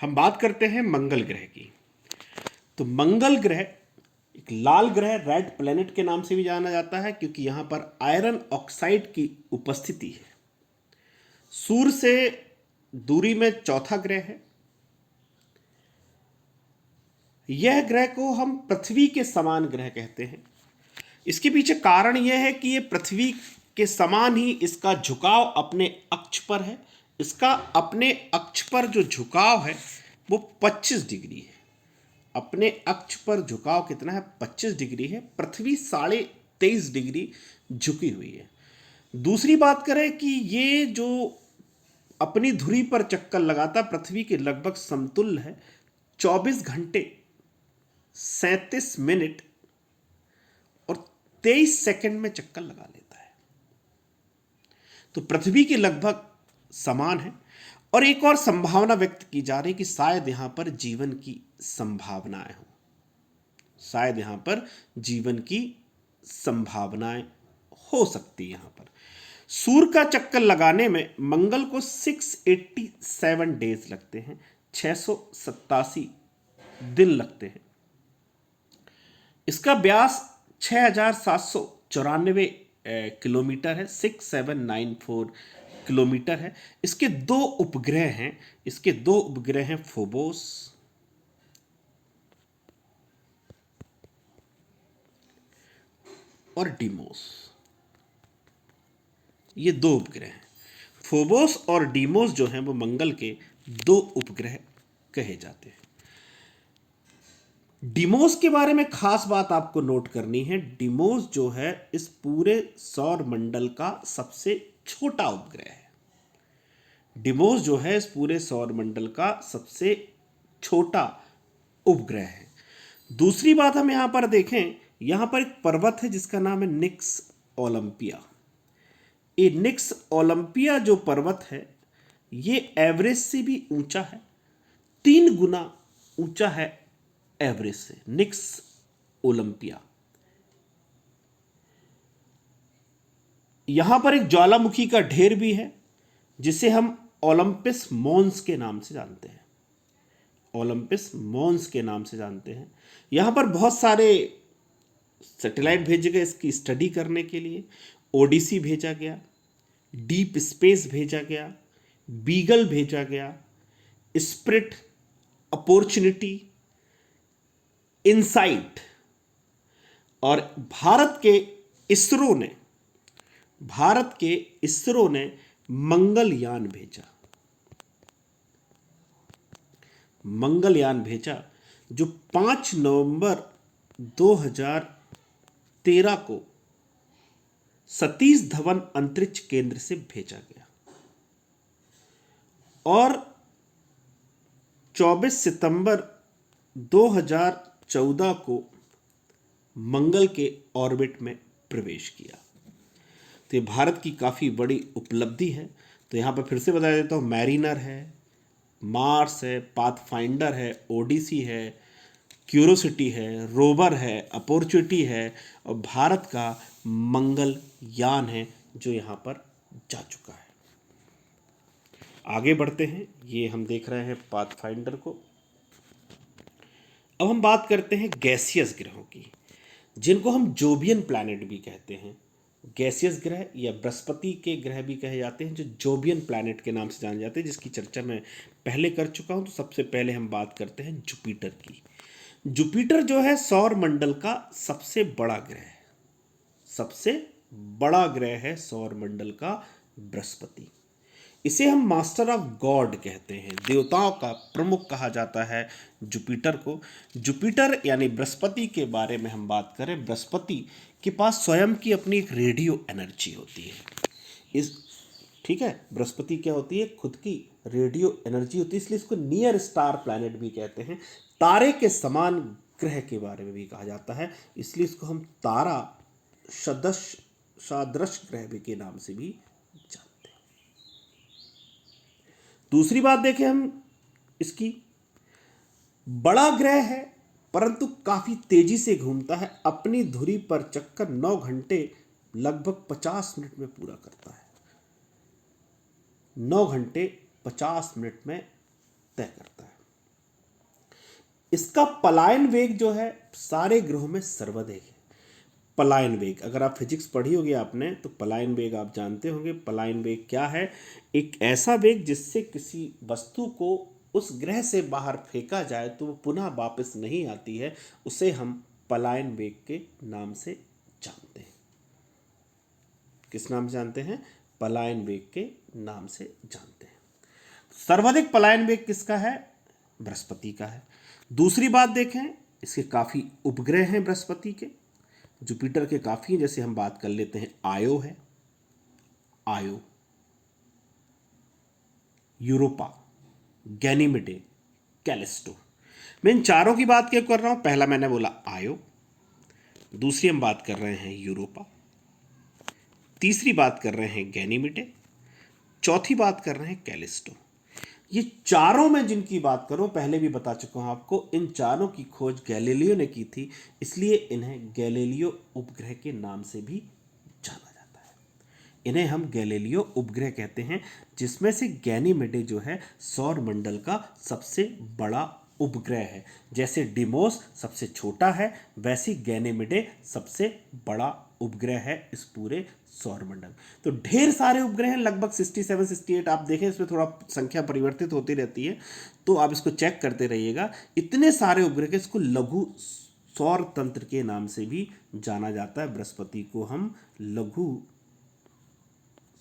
हम बात करते हैं मंगल ग्रह की। तो मंगल ग्रह एक लाल ग्रह, रेड प्लेनेट के नाम से भी जाना जाता है, क्योंकि यहां पर आयरन ऑक्साइड की उपस्थिति है। सूर्य से दूरी में चौथा ग्रह है। यह ग्रह को हम पृथ्वी के समान ग्रह कहते हैं। इसके पीछे कारण यह है कि यह पृथ्वी के समान ही इसका झुकाव अपने अक्ष पर है। इसका अपने अक्ष पर जो झुकाव है वो 25 डिग्री है। अपने अक्ष पर झुकाव कितना है? 25 डिग्री है। पृथ्वी 23.5 डिग्री झुकी हुई है। दूसरी बात करें कि ये जो अपनी धुरी पर चक्कर लगाता पृथ्वी के लगभग समतुल्य है। 24 घंटे 37 मिनट और 23 सेकंड में चक्कर लगा लेता है। तो पृथ्वी के लगभग समान है। और एक और संभावना व्यक्त की जा रही कि शायद यहां पर जीवन की संभावनाएं हो। शायद यहां पर जीवन की संभावनाएं हो सकती है। यहां पर सूर्य का चक्कर लगाने में मंगल को 687 डेज लगते हैं, 687 दिन लगते हैं। इसका व्यास 6794 किलोमीटर है, 6794 किलोमीटर है। इसके दो उपग्रह हैं फोबोस और डीमोस। ये दो उपग्रह हैं। फोबोस और डीमोस जो हैं वो मंगल के दो उपग्रह कहे जाते हैं। डीमोस के बारे में खास बात आपको नोट करनी है। डीमोस जो है इस पूरे सौर मंडल का सबसे छोटा उपग्रह है। डीमोस जो है इस पूरे सौर मंडल का सबसे छोटा उपग्रह है। दूसरी बात हम यहां पर देखें, यहां पर एक पर्वत है जिसका नाम है निक्स ओलंपिया। ये निक्स ओलंपिया जो पर्वत है ये एवरेस्ट से भी ऊंचा है, 3 गुना ऊंचा है एवरेस्ट से। निक्स ओलंपिया। यहां पर एक ज्वालामुखी का ढेर भी है जिसे हम ओलंपस मॉन्स के नाम से जानते हैं। ओलंपस मॉन्स के नाम से जानते हैं। यहां पर बहुत सारे सैटेलाइट भेजे गए इसकी स्टडी करने के लिए। ओडिसी भेजा गया, डीप स्पेस भेजा गया, बीगल भेजा गया, स्प्रिट, अपॉर्चुनिटी, इनसाइट। और भारत के इसरो ने मंगलयान भेजा जो 5 नवंबर 2013 को सतीश धवन अंतरिक्ष केंद्र से भेजा गया और 24 सितंबर 2014 को मंगल के ऑर्बिट में प्रवेश किया। तो ये भारत की काफ़ी बड़ी उपलब्धि है। तो यहाँ पर फिर से बता देता हूँ, मैरिनर है, मार्स है, पाथफाइंडर है, ओडिसी है, क्यूरोसिटी है, रोवर है, अपॉर्चुनिटी है और भारत का मंगलयान है जो यहाँ पर जा चुका है। आगे बढ़ते हैं। ये हम देख रहे हैं पाथफाइंडर को। अब हम बात करते हैं गैसियस ग्रहों की, जिनको हम जोबियन प्लैनेट भी कहते हैं। गैसियस ग्रह या बृहस्पति के ग्रह भी कहे जाते हैं, जो जोबियन प्लैनेट के नाम से जाने जाते हैं, जिसकी चर्चा मैं पहले कर चुका हूं। तो सबसे पहले हम बात करते हैं जुपिटर की। जुपिटर जो है सौर मंडल का सबसे बड़ा ग्रह है। सबसे बड़ा ग्रह है सौर मंडल का बृहस्पति। इसे हम मास्टर ऑफ गॉड कहते हैं, देवताओं का प्रमुख कहा जाता है जुपिटर को। जुपिटर यानी बृहस्पति के बारे में हम बात करें, बृहस्पति के पास स्वयं की अपनी एक रेडियो एनर्जी होती है। ठीक है, बृहस्पति क्या होती है? खुद की रेडियो एनर्जी होती है, इसलिए इसको नियर स्टार प्लैनेट भी कहते हैं। तारे के समान ग्रह के बारे में भी कहा जाता है, इसलिए इसको हम तारा सदृश ग्रह भी के नाम से भी जानते हैं। दूसरी बात देखें हम, इसकी बड़ा ग्रह है परंतु काफी तेजी से घूमता है। अपनी धुरी पर चक्कर 9 घंटे लगभग 50 मिनट में पूरा करता है। 9 घंटे 50 मिनट में तय करता है। इसका पलायन वेग जो है सारे ग्रहों में सर्वाधिक है। पलायन वेग, अगर आप फिजिक्स पढ़ी होगी आपने तो पलायन वेग आप जानते होंगे। पलायन वेग क्या है? एक ऐसा वेग जिससे किसी वस्तु को उस ग्रह से बाहर फेंका जाए तो वो पुनः वापस नहीं आती है, उसे हम पलायन वेग के नाम से जानते हैं। किस नाम से जानते हैं? पलायन वेग के नाम से जानते हैं। सर्वाधिक पलायन वेग किसका है? बृहस्पति का है। दूसरी बात देखें, इसके काफ़ी उपग्रह हैं बृहस्पति के, जुपिटर के काफ़ी हैं। जैसे हम बात कर लेते हैं, आयो है, आयो, यूरोपा, गैनीमेडे, कैलिस्टो। मैं इन चारों की बात क्यों कर रहा हूं? पहला मैंने बोला आयो, दूसरी हम बात कर रहे हैं यूरोपा, तीसरी बात कर रहे हैं गैनीमेडे, चौथी बात कर रहे हैं कैलिस्टो। ये चारों में जिनकी बात करूं, पहले भी बता चुका हूं आपको, इन चारों की खोज गैलीलियो ने की थी, इसलिए इन्हें गैलीलियो उपग्रह के नाम से भी जाना जाता है। इन्हें हम गैलीलियो उपग्रह कहते हैं, जिसमें से गैनीमेडे जो है सौर मंडल का सबसे बड़ा उपग्रह है। जैसे डिमोस सबसे छोटा है, वैसे गैनीमेडे सबसे बड़ा उपग्रह है इस पूरे सौर मंडल। तो ढेर सारे उपग्रह हैं, लगभग 67 68। आप देखें इसमें थोड़ा संख्या परिवर्तित होती रहती है, तो आप इसको चेक करते रहिएगा। इतने सारे उपग्रह के इसको लघु सौर तंत्र के नाम से भी जाना जाता है। बृहस्पति को हम लघु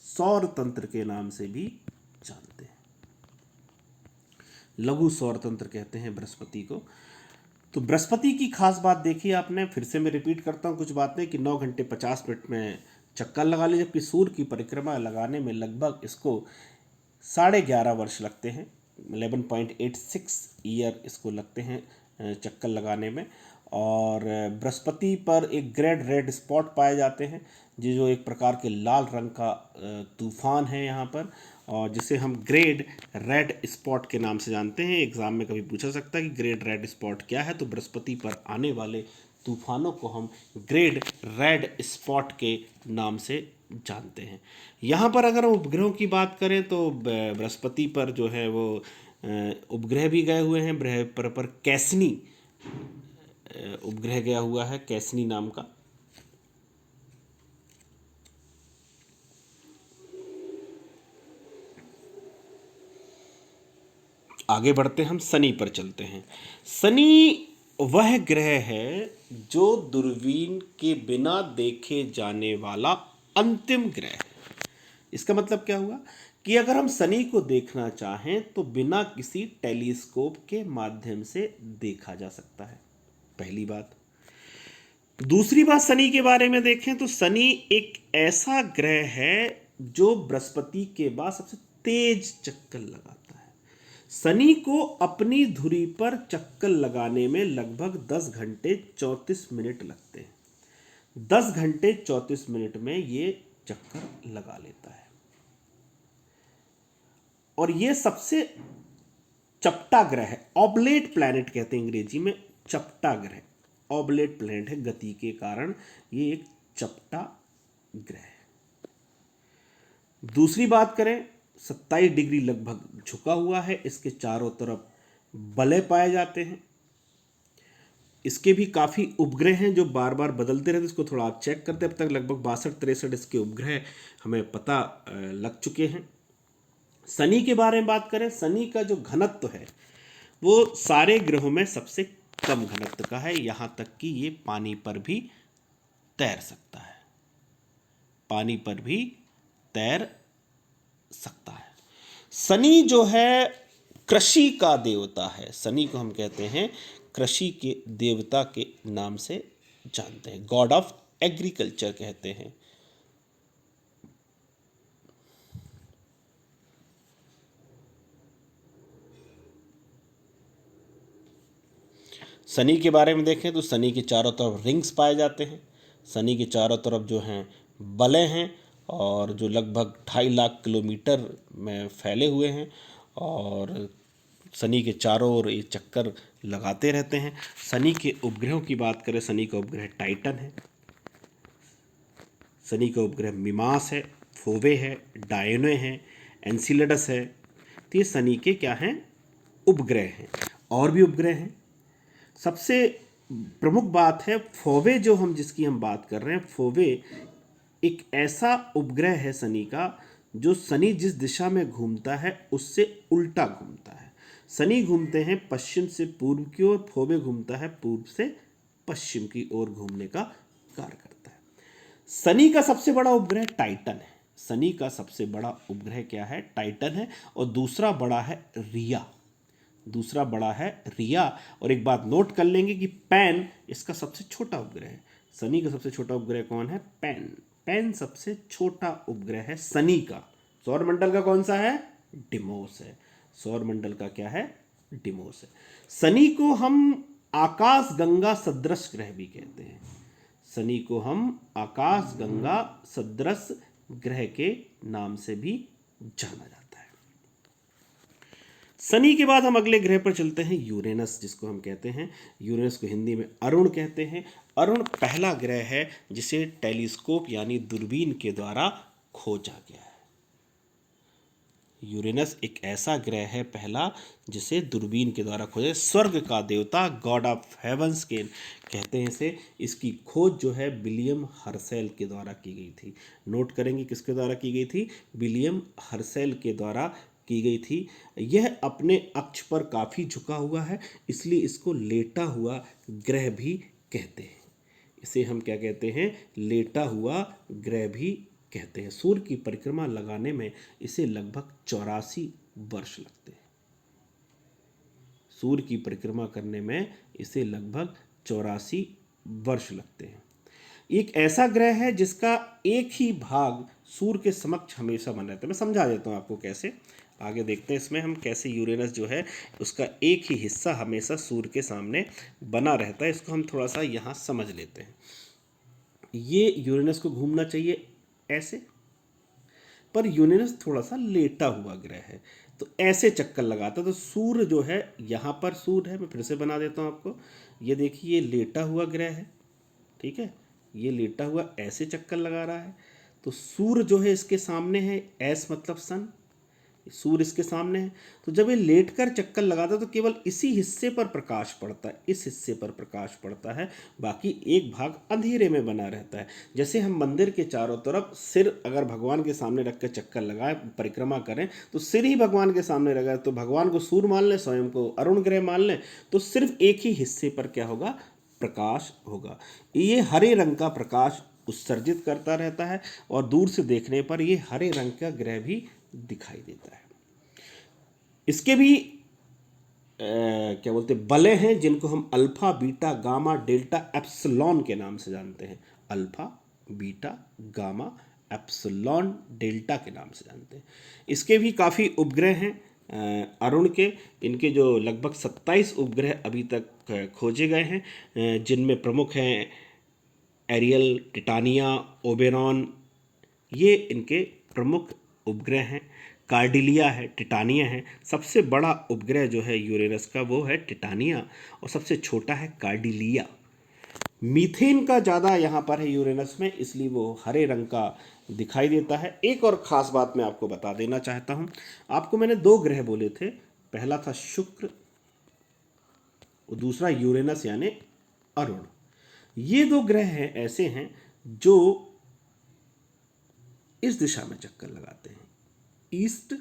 सौर तंत्र के नाम से भी जानते हैं, लघु सौर तंत्र कहते हैं बृहस्पति को। तो बृहस्पति की खास बात देखी आपने, फिर से मैं रिपीट करता हूँ कुछ बातें, कि 9 घंटे 50 मिनट में चक्कर लगा ली, जबकि सूर्य की परिक्रमा लगाने में लगभग इसको 11.5 वर्ष लगते हैं। 11.86 ईयर इसको लगते हैं चक्कर लगाने में। और बृहस्पति पर एक ग्रेड रेड स्पॉट पाए जाते हैं, जो एक प्रकार के लाल रंग का तूफान है यहाँ पर, और जिसे हम ग्रेड रेड स्पॉट के नाम से जानते हैं। एग्जाम में कभी पूछा सकता है कि ग्रेड रेड स्पॉट क्या है, तो बृहस्पति पर आने वाले तूफानों को हम ग्रेड रेड स्पॉट के नाम से जानते हैं। यहाँ पर अगर हम उपग्रहों की बात करें तो बृहस्पति पर जो है वो उपग्रह भी गए हुए हैं। बृहस्पति पर कैसनी उपग्रह गया हुआ है, कैसनी नाम का। आगे बढ़ते हम शनि पर चलते हैं। शनि वह ग्रह है जो दूरबीन के बिना देखे जाने वाला अंतिम ग्रह है। इसका मतलब क्या हुआ कि अगर हम शनि को देखना चाहें तो बिना किसी टेलीस्कोप के माध्यम से देखा जा सकता है, पहली बात। दूसरी बात, शनि के बारे में देखें तो शनि एक ऐसा ग्रह है जो बृहस्पति के बाद सबसे तेज चक्कर लगाता है। शनि को अपनी धुरी पर चक्कर लगाने में लगभग 10 घंटे 34 मिनट लगते हैं। 10 घंटे 34 मिनट में ये चक्कर लगा लेता है। और ये सबसे चपटा ग्रह है, ऑबलेट प्लैनेट कहते हैं अंग्रेजी में, चपटा ग्रह, ऑबलेट प्लैनेट है, गति के कारण ये एक चपटा ग्रह है। दूसरी बात करें, 27 डिग्री लगभग झुका हुआ है, इसके चारों तरफ बले पाए जाते हैं। इसके भी काफ़ी उपग्रह हैं जो बार बार बदलते रहते हैं, इसको थोड़ा आप चेक करते हैं। अब तक लगभग 62-63 इसके उपग्रह हमें पता लग चुके हैं। शनि के बारे में बात करें, शनि का जो घनत्व है वो सारे ग्रहों में सबसे कम घनत्व का है, यहाँ तक कि ये पानी पर भी तैर सकता है, पानी पर भी तैर सकता है। शनि जो है कृषि का देवता है, शनि को हम कहते हैं कृषि के देवता के नाम से जानते हैं, गॉड ऑफ एग्रीकल्चर कहते हैं। शनि के बारे में देखें तो शनि के चारों तरफ रिंग्स पाए जाते हैं। शनि के चारों तरफ जो हैं बले हैं, और जो लगभग 2.5 लाख किलोमीटर में फैले हुए हैं, और शनि के चारों ओर ये चक्कर लगाते रहते हैं। शनि के उपग्रहों की बात करें, शनि का उपग्रह टाइटन है, शनि का उपग्रह मिमास है, फोबे है, डायनो है, एनसिलेडस है। तो ये शनि के क्या हैं? उपग्रह हैं। और भी उपग्रह हैं, सबसे प्रमुख बात है फोवे, जो हम जिसकी हम बात कर रहे हैं, फोवे एक ऐसा उपग्रह है शनि का जो शनि जिस दिशा में घूमता है उससे उल्टा घूमता है। शनि घूमते हैं पश्चिम से पूर्व की ओर, फोवे घूमता है पूर्व से पश्चिम की ओर घूमने का कार्य करता है। शनि का सबसे बड़ा उपग्रह टाइटन है। शनि का सबसे बड़ा उपग्रह क्या है? टाइटन है। और दूसरा बड़ा है रिया। दूसरा बड़ा है रिया। और एक बात नोट कर लेंगे कि पैन इसका सबसे छोटा उपग्रह है। शनि का सबसे छोटा उपग्रह कौन है? पैन। पैन सबसे छोटा उपग्रह है शनि का। सौरमंडल का कौन सा है? डिमोस है। सौरमंडल का क्या है? डिमोस है। शनि को हम आकाश गंगा सदृश ग्रह भी कहते हैं। शनि को हम आकाश गंगा सदृश ग्रह के नाम से भी जाना जाता है। शनि के बाद हम अगले ग्रह पर चलते हैं, यूरेनस, जिसको हम कहते हैं, यूरेनस को हिंदी में अरुण कहते हैं। अरुण पहला ग्रह है जिसे टेलीस्कोप यानी दूरबीन के द्वारा खोजा गया है। यूरेनस एक ऐसा ग्रह है पहला जिसे दूरबीन के द्वारा खोजा। स्वर्ग का देवता, गॉड ऑफ हेवंस के कहते हैं इसे। इसकी खोज जो है विलियम हर्शेल के द्वारा की गई थी। नोट करेंगे किसके द्वारा की गई थी? विलियम हर्शेल के द्वारा की गई थी। यह अपने अक्ष पर काफ़ी झुका हुआ है, इसलिए इसको लेटा हुआ ग्रह भी कहते हैं। इसे हम क्या कहते हैं? लेटा हुआ ग्रह भी कहते हैं। सूर्य की परिक्रमा लगाने में इसे लगभग 84 वर्ष लगते हैं। सूर्य की परिक्रमा करने में इसे लगभग 84 वर्ष लगते हैं। एक ऐसा ग्रह है जिसका एक ही भाग सूर्य के समक्ष हमेशा बना रहता है। मैं समझा देता हूँ आपको कैसे, आगे देखते हैं इसमें हम कैसे यूरेनस जो है उसका एक ही हिस्सा हमेशा सूर्य के सामने बना रहता है। इसको हम थोड़ा सा यहाँ समझ लेते हैं। ये यूरेनस को घूमना चाहिए ऐसे, पर यूरेनस थोड़ा सा लेटा हुआ ग्रह है, तो ऐसे चक्कर लगाता है। तो सूर्य जो है, यहाँ पर सूर्य है, मैं फिर से बना देता हूँ आपको। ये देखिए, ये लेटा हुआ ग्रह है, ठीक है, ये लेटा हुआ ऐसे चक्कर लगा रहा है। तो सूर्य जो है इसके सामने है, एस मतलब सन, सूर्य इसके सामने है। तो जब ये लेटकर चक्कर लगाता है तो केवल इसी हिस्से पर प्रकाश पड़ता है, इस हिस्से पर प्रकाश पड़ता है, बाकी एक भाग अंधेरे में बना रहता है। जैसे हम मंदिर के चारों तरफ सिर अगर भगवान के सामने रख कर चक्कर लगाएं, परिक्रमा करें, तो सिर ही भगवान के सामने रखा, तो भगवान को सूर्य मान लें, स्वयं को अरुण ग्रह मान लें, तो सिर्फ एक ही हिस्से पर क्या होगा? प्रकाश होगा। ये हरे रंग का प्रकाश उत्सर्जित करता रहता है और दूर से देखने पर ये हरे रंग का ग्रह भी दिखाई देता है। इसके भी क्या बोलते हैं, बले हैं, जिनको हम alpha, beta, gamma, delta, epsilon के नाम से जानते हैं। Alpha, beta, gamma, epsilon, delta के नाम से जानते हैं। इसके भी काफ़ी उपग्रह हैं अरुण के। इनके जो लगभग 27 उपग्रह अभी तक खोजे गए हैं, जिनमें प्रमुख हैं एरियल, टिटानिया, ओबेरॉन, ये इनके प्रमुख उपग्रह हैं। कार्डिलिया है, टिटानिया है। सबसे बड़ा उपग्रह जो है यूरेनस का वो है टिटानिया, और सबसे छोटा है कार्डिलिया। मीथेन का ज़्यादा यहाँ पर है यूरेनस में, इसलिए वो हरे रंग का दिखाई देता है। एक और ख़ास बात मैं आपको बता देना चाहता हूँ। आपको मैंने 2 ग्रह बोले थे, पहला था शुक्र और दूसरा यूरेनस यानी अरुण। ये 2 ग्रह हैं, ऐसे हैं जो इस दिशा में चक्कर लगाते हैं, ईस्ट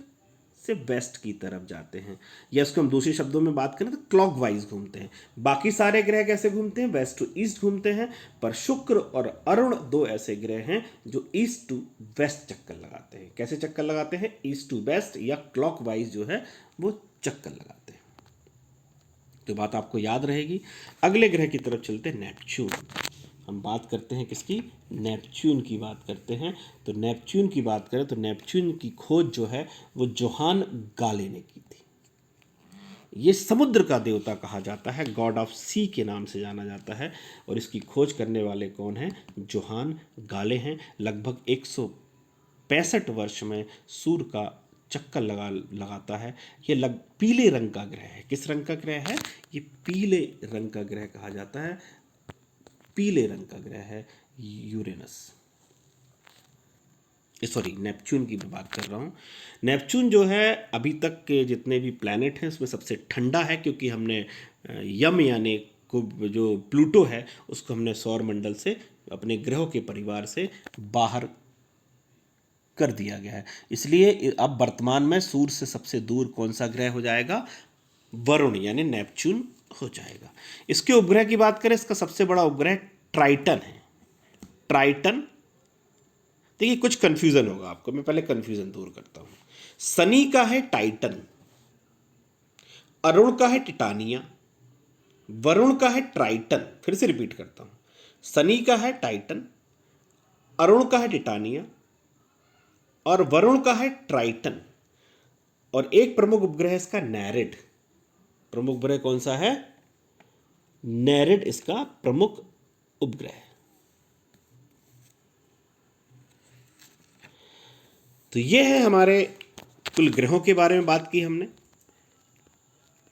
से वेस्ट की तरफ जाते हैं, या इसको हम दूसरे शब्दों में बात करें तो क्लॉकवाइज घूमते हैं। बाकी सारे ग्रह कैसे घूमते हैं? वेस्ट टू ईस्ट घूमते हैं। पर शुक्र और अरुण 2 ऐसे ग्रह हैं जो ईस्ट टू वेस्ट चक्कर लगाते हैं। कैसे चक्कर लगाते हैं? ईस्ट टू वेस्ट या क्लॉकवाइज जो है वो चक्कर लगाते हैं। तो बात आपको याद रहेगी। अगले ग्रह की तरफ चलते हैं, नेपच्यून। हम बात करते हैं किसकी? नेपच्यून की बात करते हैं। तो नेपच्यून की बात करें तो नेपच्यून की खोज जो है वो जोहान गाले ने की थी। ये समुद्र का देवता कहा जाता है, गॉड ऑफ सी के नाम से जाना जाता है। और इसकी खोज करने वाले कौन हैं? जोहान गाले हैं। लगभग 165 वर्ष में सूर्य का चक्कर लगाता है। ये पीले रंग का ग्रह है। किस रंग का ग्रह है? ये पीले रंग का ग्रह कहा जाता है। पीले रंग का ग्रह है यूरेनस, सॉरी नेपच्यून की मैं बात कर रहा हूँ। नेपच्यून जो है अभी तक के जितने भी प्लैनेट हैं उसमें सबसे ठंडा है, क्योंकि हमने यम यानी को, जो प्लूटो है उसको हमने सौर मंडल से, अपने ग्रहों के परिवार से बाहर कर दिया गया है। इसलिए अब वर्तमान में सूर्य से सबसे दूर कौन सा ग्रह हो जाएगा? वरुण यानी नेपच्यून हो जाएगा। इसके उपग्रह की बात करें, इसका सबसे बड़ा उपग्रह ट्राइटन है। ट्राइटन, देखिए कुछ कंफ्यूजन होगा आपको, मैं पहले कंफ्यूजन दूर करता हूं। शनि का है टाइटन, अरुण का है टिटानिया, वरुण का है ट्राइटन। फिर से रिपीट करता हूं, शनि का है टाइटन, अरुण का है टिटानिया और वरुण का है ट्राइटन। और एक प्रमुख उपग्रह इसका नैरेड। प्रमुख उपग्रह कौन सा है? नैरेड इसका प्रमुख उपग्रह है। तो ये है हमारे कुल ग्रहों के बारे में बात की हमने।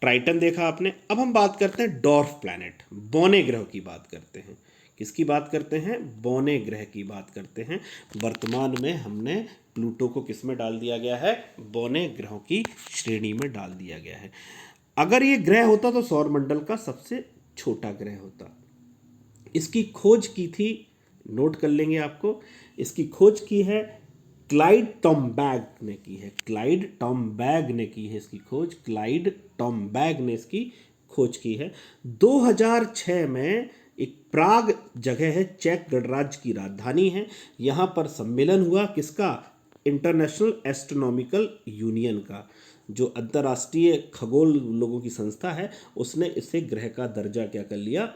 ट्राइटन देखा आपने। अब हम बात करते हैं डॉर्फ प्लैनेट, बौने ग्रह की बात करते हैं। किसकी बात करते हैं? बौने ग्रह की बात करते हैं। वर्तमान में हमने प्लूटो को किस में डाल दिया गया है? बौने ग्रहों की श्रेणी में डाल दिया गया है। अगर ये ग्रह होता तो सौरमंडल का सबसे छोटा ग्रह होता। इसकी खोज की थी, नोट कर लेंगे आपको, इसकी खोज की है क्लाइड टॉम्बैग ने की है। क्लाइड टॉम्बैग ने की है इसकी खोज। क्लाइड टॉम्बैग ने इसकी खोज की है। 2006 में एक प्राग जगह है, चेक गणराज्य की राजधानी है, यहाँ पर सम्मेलन हुआ किसका? इंटरनेशनल एस्ट्रोनॉमिकल यूनियन का, जो अंतर्राष्ट्रीय खगोल लोगों की संस्था है, उसने इसे ग्रह का दर्जा क्या कर लिया?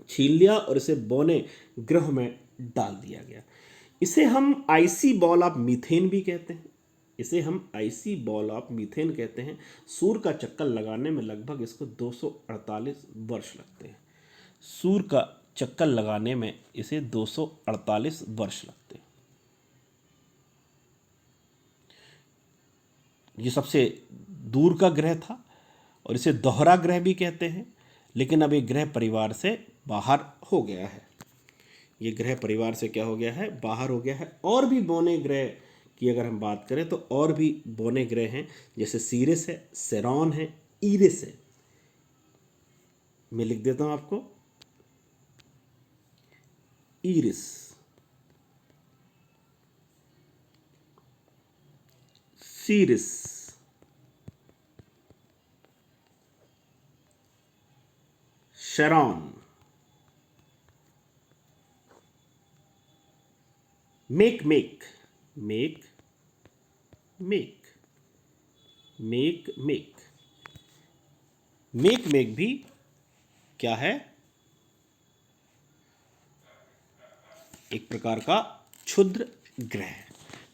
छीन लिया और इसे बौने ग्रह में डाल दिया गया। इसे हम आइसी बॉल ऑफ मीथेन भी कहते हैं। इसे हम आइसी बॉल ऑफ मीथेन कहते हैं। सूर्य का चक्कर लगाने में लगभग इसको 248 वर्ष लगते हैं। सूर्य का चक्कर लगाने में इसे 248 वर्ष लगते हैं। ये सबसे दूर का ग्रह था और इसे दोहरा ग्रह भी कहते हैं, लेकिन अब ये ग्रह परिवार से बाहर हो गया है। ये ग्रह परिवार से क्या हो गया है? बाहर हो गया है। और भी बौने ग्रह की अगर हम बात करें तो और भी बौने ग्रह हैं, जैसे सीरिस है, सेरॉन है, ईरिस है। मैं लिख देता हूं आपको, ईरिस, सीरिस, शेरॉन, make make make make make make make make भी क्या है? एक प्रकार का क्षुद्र ग्रह।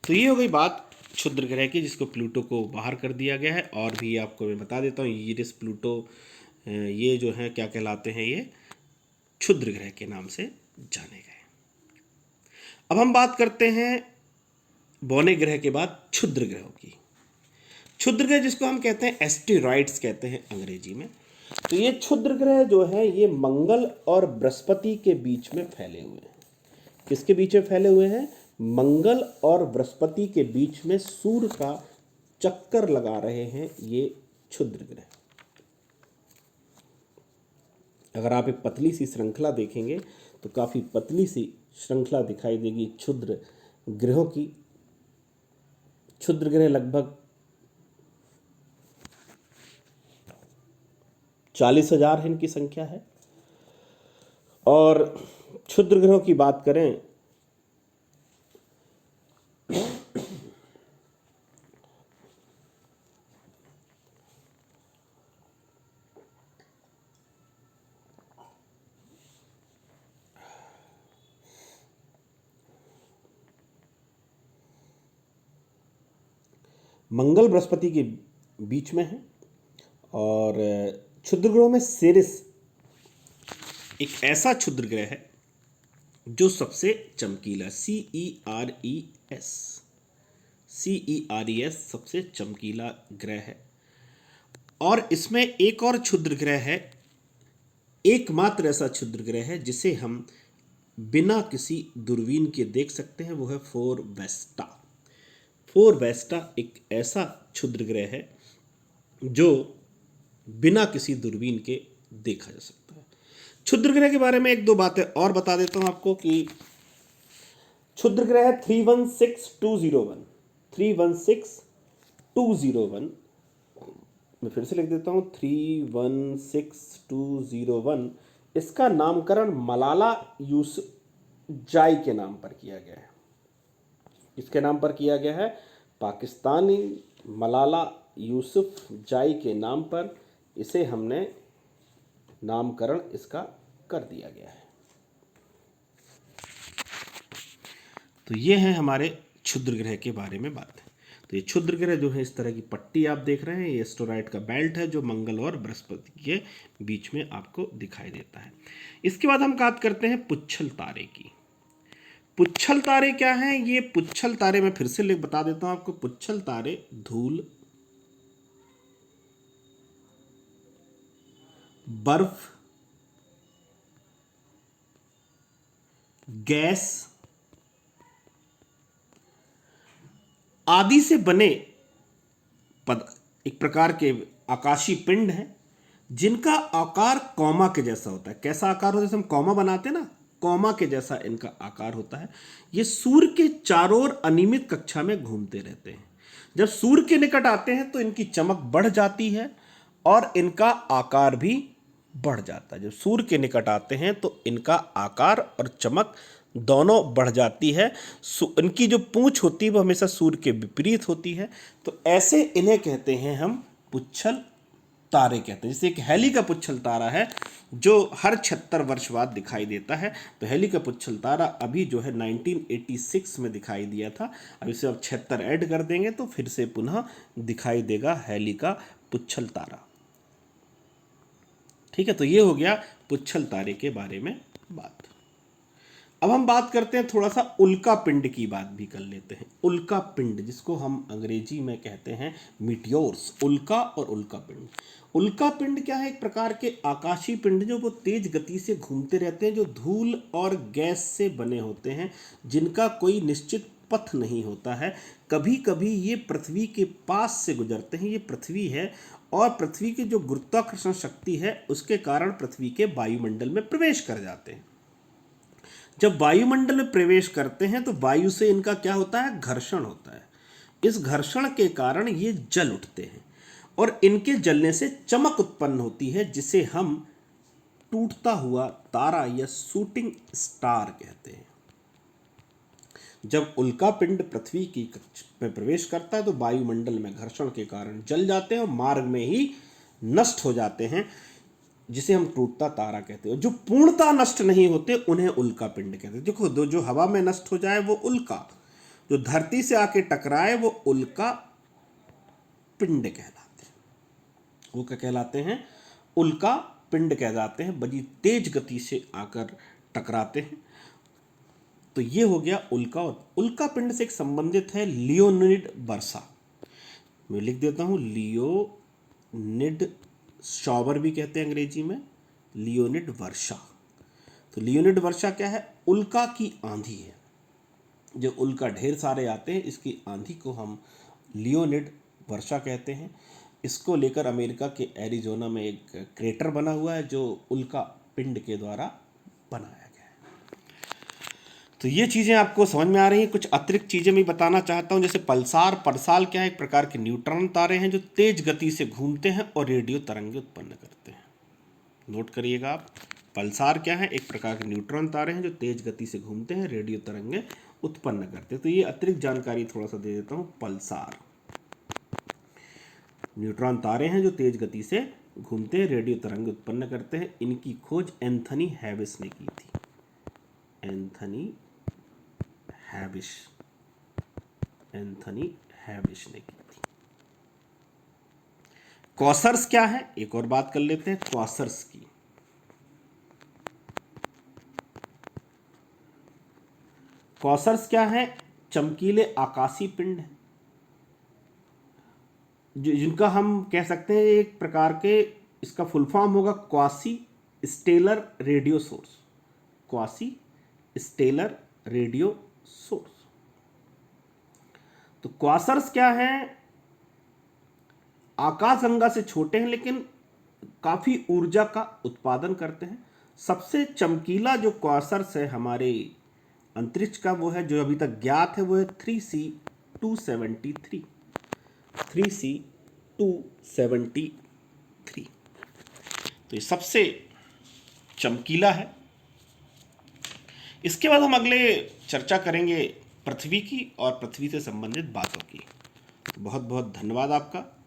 तो ये हो गई बात क्षुद्र ग्रह की, जिसको प्लूटो को बाहर कर दिया गया है। और भी आपको मैं बता देता हूँ, ईरिस, प्लूटो, ये जो है क्या कहलाते हैं? ये क्षुद्र ग्रह के नाम से जाने गए। अब हम बात करते हैं बौने ग्रह के बाद क्षुद्र ग्रहों की। क्षुद्र ग्रह जिसको हम कहते हैं एस्टेरॉइड्स कहते हैं अंग्रेजी में। तो ये क्षुद्र ग्रह जो है ये मंगल और बृहस्पति के बीच में फैले हुए हैं। किसके बीच में फैले हुए हैं? मंगल और बृहस्पति के बीच में सूर्य का चक्कर लगा रहे हैं ये क्षुद्र ग्रह। अगर आप एक पतली सी श्रृंखला देखेंगे तो काफी पतली सी श्रृंखला दिखाई देगी क्षुद्र ग्रहों की। क्षुद्र ग्रह लगभग 40,000 है इनकी संख्या है। और क्षुद्र ग्रहों की बात करें मंगल बृहस्पति के बीच में है। और क्षुद्र ग्रहों में सीरिस एक ऐसा क्षुद्र ग्रह है जो सबसे चमकीला, CERES, CERES सबसे चमकीला ग्रह है। और इसमें एक और क्षुद्र ग्रह है, एकमात्र ऐसा क्षुद्र ग्रह है जिसे हम बिना किसी दूरबीन के देख सकते हैं, वो है फोर वेस्टा। फोर वेस्टा एक ऐसा क्षुद्र ग्रह है जो बिना किसी दूरबीन के देखा जा सकता है। क्षुद्र ग्रह के बारे में एक दो बातें और बता देता हूं आपको कि क्षुद्र ग्रह 316201, 316201, मैं फिर से लिख देता हूं 316201। इसका नामकरण मलाला यूसुफजाई के नाम पर किया गया है। किसके नाम पर किया गया है? पाकिस्तानी मलाला यूसुफजाई के नाम पर इसे हमने नामकरण इसका कर दिया गया है। तो ये है हमारे क्षुद्र ग्रह के बारे में बात। तो ये क्षुद्र ग्रह जो है, इस तरह की पट्टी आप देख रहे हैं, ये एस्टेरॉयड का बेल्ट है जो मंगल और बृहस्पति के बीच में आपको दिखाई देता है। इसके बाद हम बात करते हैं पुच्छल तारे की। पुच्छल तारे क्या हैं? ये पुच्छल तारे मैं फिर से बता देता हूं आपको। पुच्छल तारे धूल, बर्फ, गैस आदि से बने एक प्रकार के आकाशीय पिंड हैं जिनका आकार कौमा के जैसा होता है। कैसा आकार होता है? जैसे हम कौमा बनाते हैं ना, कौमा के जैसा इनका आकार होता है। ये सूर्य के चारों ओर अनियमित कक्षा में घूमते रहते हैं। जब सूर्य के निकट आते हैं तो इनकी चमक बढ़ जाती है और इनका आकार भी बढ़ जाता है। जब सूर्य के निकट आते हैं तो इनका आकार और चमक दोनों बढ़ जाती है। इनकी जो पूंछ होती है वो हमेशा सूर्य के विपरीत होती है। तो ऐसे इन्हें कहते हैं हम पुच्छल तारे कहते हैं। जैसे एक हेली का पुच्छल तारा है जो हर 76 वर्ष बाद दिखाई देता है। तो हेली का पुच्छल तारा अभी जो है 1986 में दिखाई दिया था। अब इसे अब 76 ऐड कर देंगे तो फिर से पुनः दिखाई देगा हेली का पुच्छल तारा। ठीक है, तो ये हो गया पुच्छल तारे के बारे में बात। अब हम बात करते हैं थोड़ा सा उल्का पिंड की बात भी कर लेते हैं। उल्का पिंड, जिसको हम अंग्रेजी में कहते हैं मीटियोर्स, उल्का और उल्का पिंड। उल्का पिंड क्या है? एक प्रकार के आकाशीय पिंड जो वो तेज गति से घूमते रहते हैं, जो धूल और गैस से बने होते हैं, जिनका कोई निश्चित पथ नहीं होता है। कभी कभी ये पृथ्वी के पास से गुजरते हैं। ये पृथ्वी है और पृथ्वी की जो गुरुत्वाकर्षण शक्ति है उसके कारण पृथ्वी के वायुमंडल में प्रवेश कर जाते हैं। जब वायुमंडल में प्रवेश करते हैं तो वायु से इनका क्या होता है? घर्षण होता है। इस घर्षण के कारण ये जल उठते हैं और इनके जलने से चमक उत्पन्न होती है, जिसे हम टूटता हुआ तारा या शूटिंग स्टार कहते हैं। जब उल्का पिंड पृथ्वी की कक्ष में प्रवेश करता है तो वायुमंडल में घर्षण के कारण जल जाते हैं और मार्ग में ही नष्ट हो जाते हैं, जिसे हम टूटता तारा कहते हैं। जो पूर्णतः नष्ट नहीं होते उन्हें उल्का पिंड कहते हैं। देखो, जो हवा में नष्ट हो जाए वो उल्का, जो धरती से आके टकराए वो उल्का पिंड कहलाते हैं। वो क्या कहलाते हैं? उल्का पिंड कहलाते हैं। बड़ी तेज गति से आकर टकराते हैं। तो ये हो गया उल्का। और उल्का पिंड से एक संबंधित है लियोनिड वर्षा। मैं लिख देता हूं, लियोनिड शॉवर भी कहते हैं अंग्रेजी में, लियोनिड वर्षा। तो लियोनिड वर्षा क्या है? उल्का की आंधी है। जो उल्का ढेर सारे आते हैं, इसकी आंधी को हम लियोनिड वर्षा कहते हैं। इसको लेकर अमेरिका के एरिजोना में एक क्रेटर बना हुआ है जो उल्का पिंड के द्वारा बनाया गया है। तो ये चीज़ें आपको समझ में आ रही हैं। कुछ अतिरिक्त चीज़ें मैं बताना चाहता हूँ, जैसे पल्सार। पल्सार क्या है? एक प्रकार के न्यूट्रॉन तारे हैं जो तेज गति से घूमते हैं और रेडियो तरंगे उत्पन्न करते हैं। नोट करिएगा आप, पल्सार क्या है? एक प्रकार के न्यूट्रॉन तारे हैं जो तेज गति से घूमते हैं, रेडियो तरंगे उत्पन्न करते हैं। तो ये अतिरिक्त जानकारी थोड़ा सा दे देता हूँ। पल्सार न्यूट्रॉन तारे हैं जो तेज गति से घूमते हैं, रेडियो तरंगे उत्पन्न करते हैं। इनकी खोज एंथनी हैविस ने की थी। एंथनी हैविस ने की थी। क्वासर्स क्या है? एक और बात कर लेते हैं क्वासर्स की। क्वासर्स क्या है? चमकीले आकाशीय पिंड है जिनका हम कह सकते हैं एक प्रकार के, इसका फुल फॉर्म होगा quasi stellar radio source. Quasi stellar radio source. तो क्वासर्स क्या हैं? आकाशगंगा से छोटे हैं लेकिन काफी ऊर्जा का उत्पादन करते हैं। सबसे चमकीला जो क्वासर्स है हमारे अंतरिक्ष का, वो है जो अभी तक ज्ञात है, वो है 3C273। 3C273 तो ये सबसे चमकीला है। इसके बाद हम अगले चर्चा करेंगे पृथ्वी की और पृथ्वी से संबंधित बातों की। बहुत बहुत धन्यवाद आपका।